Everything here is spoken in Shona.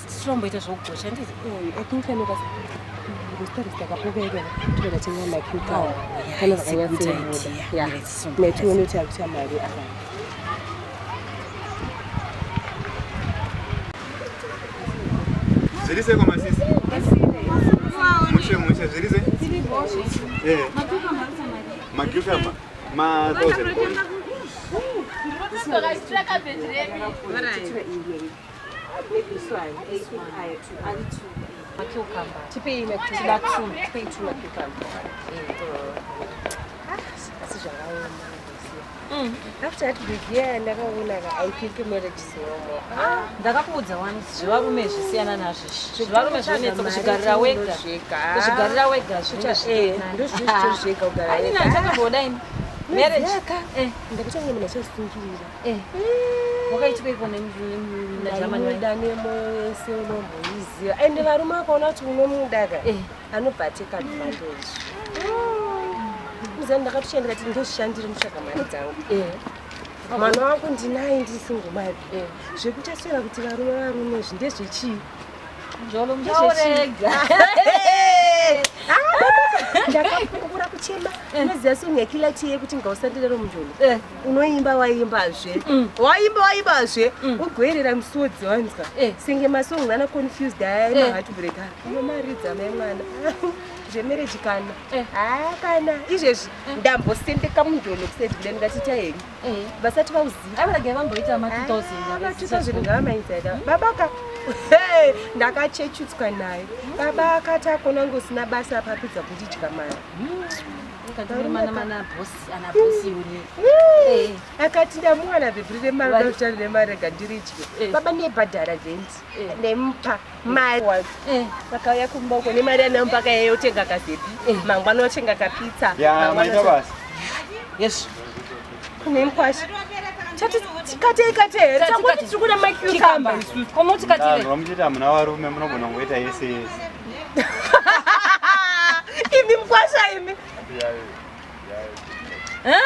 Strombo ita zvokugosha ndizi. Ekunofanira kustarisa kapokeka toda tinga macucumber. Kana vakanyatsa ya. Netuone takuta mari apa. Zvirise kwa masisi. Mushe zvirise. Macucumber. After that began ndakaona aipike marriage somo. Ndakakuudza once zvivarume zvisiyana nazvo. Zvivarume zvinetsa kuchigarira wega. Kuchigarira wega ndozvizvo zvega kugara. Aina ndakaboda ini. Marriage. Ndakutanga munasosungirira. Wakaitweiko najamani wadane moyo wese unomboiziva. Ende varume akaona kuti unomudaka. Anobhateka advantage. Muzani ndakatoshaenda ndikati ndozvishandire mutsvaga mari dzangu. Mwana wangu ndinaye ndisingomari. Zvekuti aswera kuti varume zvindezvechii. Njolo muzorega. Ndakapungura kuchema. Unoziva songo yakila tiye kuti ngausandire munjolo. Unoimba waimbazve. Waimbazve. Ugoerera musodzi wanzwa. Senge masongo ana confused aya heart breaker. Unomaridza mai mwana. Marriage kana. Kana. Izvezvi ndambosendeka munjolo kusedvile ndikatita henyu. Vasati vauziva. Avarege vamboita ma2000. Ma2000 ngavamainzaida. Babaka. Ndakachechutswa naye. Baba akati akona ngosina basa apapedza kundidya mari. Mana bosi uri. Akati ndamuwana bhebhiri remari gandiridye. Baba nebhadhara vendi. Nemupa mari. Vakauya kumboko nemari anamupa kayotenga kazepi. Mangwana otenga kapizza. Yes. Kunemkwasha. Tikate. Tangokuti tikuna macucumber. Komoti katire. Munomuchita muna varume munogona ngoita yese. Imi mkwasha imi. Yeah.